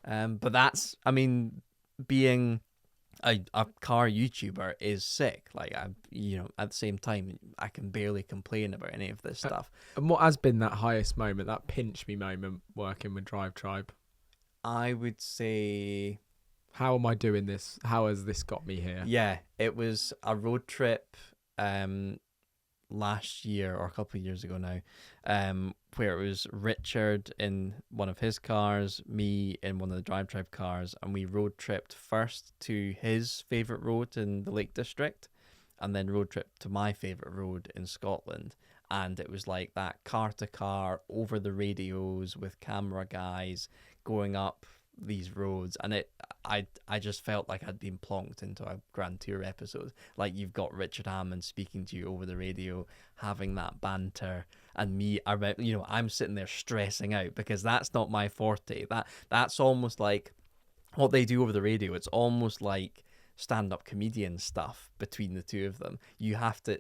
But that's, I mean, being a car YouTuber is sick. Like, at the same time, I can barely complain about any of this stuff. And what has been that highest moment, that pinch me moment working with Drivetribe? I would say, how am I doing this? How has this got me here? Yeah, it was a road trip last year or a couple of years ago now, where it was Richard in one of his cars, me in one of the Drivetribe cars, and we road tripped first to his favourite road in the Lake District, and then road tripped to my favourite road in Scotland. And it was like that car to car over the radios with camera guys going up these roads, and I just felt like I'd been plonked into a Grand Tour episode. Like, you've got Richard Hammond speaking to you over the radio, having that banter, and me, I'm sitting there stressing out because that's not my forte. That's almost like what they do over the radio. It's almost like stand-up comedian stuff between the two of them.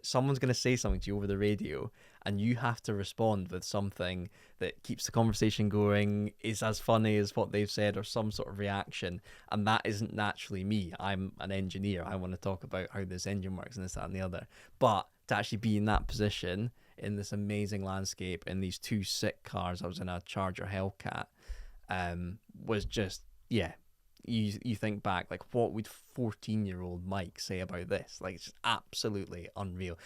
Someone's going to say something to you over the radio, and you have to respond with something that keeps the conversation going, is as funny as what they've said, or some sort of reaction. And that isn't naturally me. I'm an engineer. I want to talk about how this engine works and this, that, and the other. But to actually be in that position, in this amazing landscape, in these 2 sick cars, I was in a Charger Hellcat, was just, yeah. You think back, like, what would 14-year-old Mike say about this? Like, it's just absolutely unreal.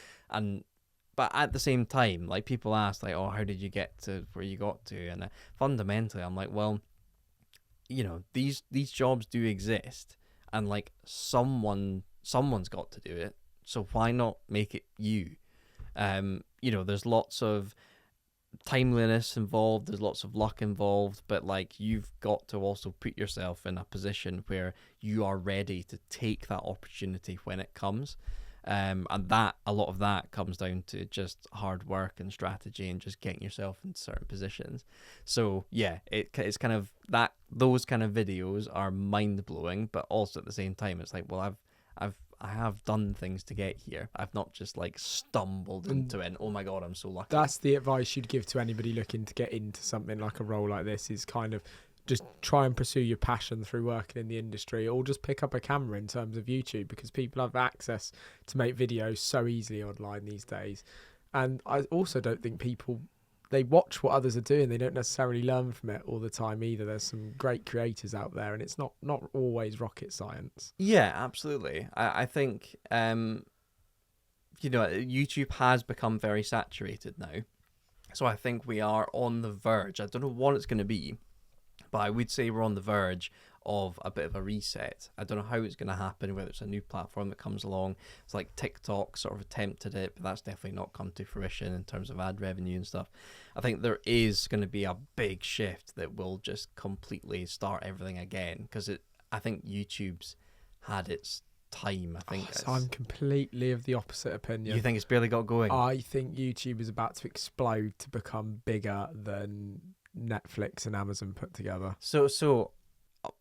But at the same time, like, people ask, like, oh, how did you get to where you got to? And fundamentally, I'm like, well, these jobs do exist, and like someone's got to do it. So why not make it you? There's lots of timeliness involved, there's lots of luck involved, but like you've got to also put yourself in a position where you are ready to take that opportunity when it comes. And that a lot of that comes down to just hard work and strategy and just getting yourself in certain positions. So yeah, it's kind of that, those kind of videos are mind blowing, but also at the same time it's like, well, I have done things to get here. I've not just like stumbled into it and, oh my god, I'm so lucky. That's the advice you'd give to anybody looking to get into something like a role like this, is kind of just try and pursue your passion through working in the industry, or just pick up a camera in terms of YouTube, because people have access to make videos so easily online these days. And I also don't think they watch what others are doing. They don't necessarily learn from it all the time either. There's some great creators out there, and it's not always rocket science. Yeah, absolutely. I think, YouTube has become very saturated now. So I think we are on the verge. I don't know what it's going to be, but I would say we're on the verge of a bit of a reset. I don't know how it's going to happen, whether it's a new platform that comes along. It's like TikTok sort of attempted it, but that's definitely not come to fruition in terms of ad revenue and stuff. I think there is going to be a big shift that will just completely start everything again, because I think YouTube's had its time. I think So I'm completely of the opposite opinion. You think it's barely got going? I think YouTube is about to explode to become bigger than Netflix and Amazon put together. So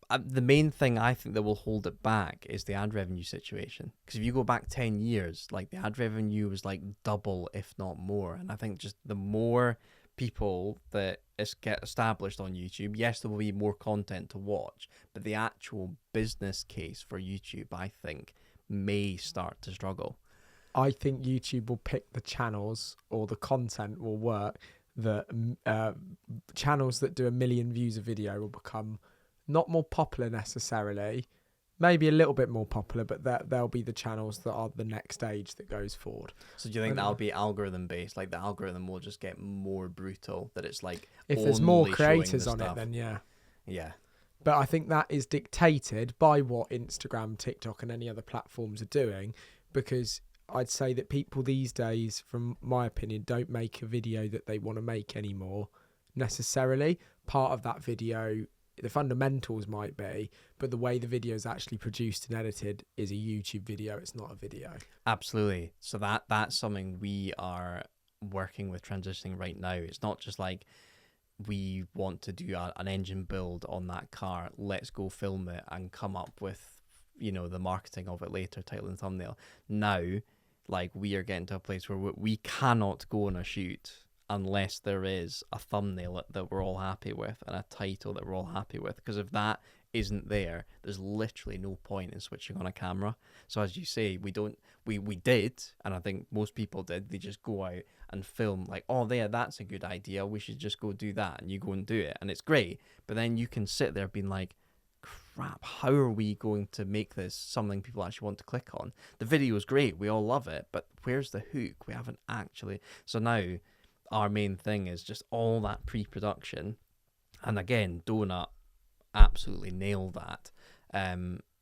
the main thing I think that will hold it back is the ad revenue situation. Because if you go back 10 years, like the ad revenue was like double, if not more. And I think just the more people that get established on YouTube, yes, there will be more content to watch, but the actual business case for YouTube, I think, may start to struggle. I think YouTube will pick the channels, or the content will work, that channels that do 1 million views a video will become not more popular necessarily, maybe a little bit more popular, but they'll be the channels that are the next stage that goes forward. So do you think that'll be algorithm based? Like the algorithm will just get more brutal, that it's like, if there's more only creators showing the on stuff? it, then yeah. Yeah. But I think that is dictated by what Instagram, TikTok, and any other platforms are doing, because I'd say that people these days, from my opinion, don't make a video that they want to make anymore necessarily. Part of that video, the fundamentals might be, but the way the video is actually produced and edited is a YouTube video. It's not a video. Absolutely. So that's something we are working with, transitioning right now. It's not just like we want to do an engine build on that car, let's go film it and come up with, the marketing of it later, title and thumbnail. Now, like, we are getting to a place where we cannot go on a shoot unless there is a thumbnail that we're all happy with and a title that we're all happy with. Because if that isn't there, there's literally no point in switching on a camera. So as you say, we did, and I think most people did, they just go out and film like, oh, that's a good idea, we should just go do that, and you go and do it, and it's great. But then you can sit there being like, crap, how are we going to make this something people actually want to click on? The video is great, we all love it, but where's the hook? We haven't actually. So now our main thing is just all that pre-production, and again, Donut absolutely nailed that,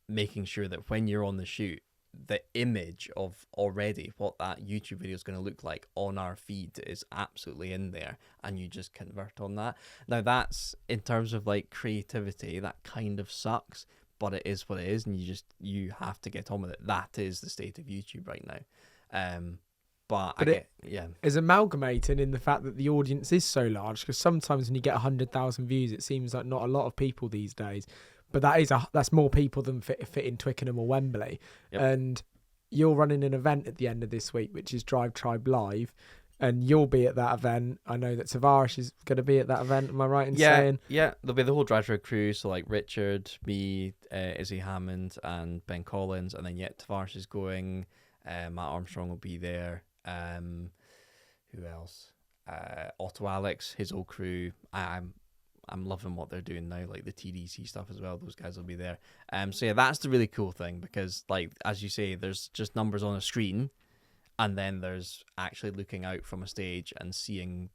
making sure that when you're on the shoot, the image of already what that YouTube video is going to look like on our feed is absolutely in there, and you just convert on that. Now that's, in terms of like creativity, that kind of sucks, but it is what it is, and you have to get on with it. That is the state of YouTube right now. But it is amalgamating in the fact that the audience is so large, because sometimes when you get 100,000 views, it seems like not a lot of people these days. But that's more people than fit in Twickenham or Wembley. Yep. And you're running an event at the end of this week, which is Drivetribe Live, and you'll be at that event. I know that Tavares is going to be at that event. Am I right in saying? Yeah, there'll be the whole Drivetribe crew. So like Richard, me, Izzy Hammond, and Ben Collins, and then Tavares is going. Matt Armstrong will be there. Who else? Otto Alex, his old crew. I'm loving what they're doing now, like the TDC stuff as well. Those guys will be there. So yeah, that's the really cool thing, because like, as you say, there's just numbers on a screen, and then there's actually looking out from a stage and seeing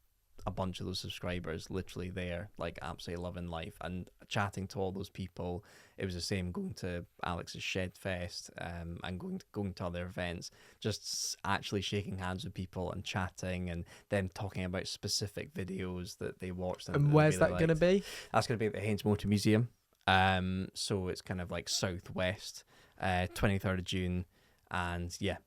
a bunch of those subscribers literally there, like absolutely loving life and chatting to all those people. It was the same going to Alex's Shed Fest, and going to other events, just actually shaking hands with people and chatting, and them talking about specific videos that they watched. And where's that going to be? That's going to be at the Haynes Motor Museum. So it's kind of like southwest, 23rd of June, and yeah.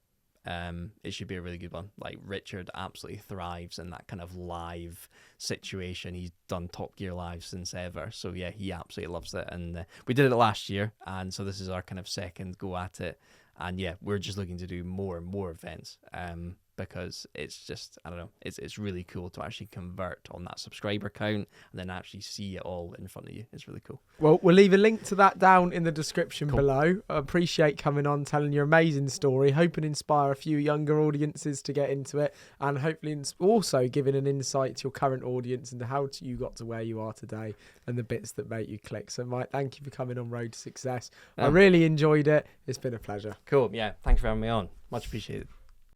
It should be a really good one. Like, Richard absolutely thrives in that kind of live situation. He's done Top Gear Live since ever. So yeah, he absolutely loves it. And we did it last year. And so this is our kind of second go at it. And yeah, we're just looking to do more and more events. Because it's just, I don't know, it's really cool to actually convert on that subscriber count and then actually see it all in front of you. It's really cool. Well, we'll leave a link to that down in the description below. I appreciate coming on, telling your amazing story, hoping to inspire a few younger audiences to get into it, and hopefully also giving an insight to your current audience into how you got to where you are today and the bits that make you click. So Mike, thank you for coming on Road to Success. I really enjoyed it. It's been a pleasure. Cool. Yeah. Thank you for having me on. Much appreciated.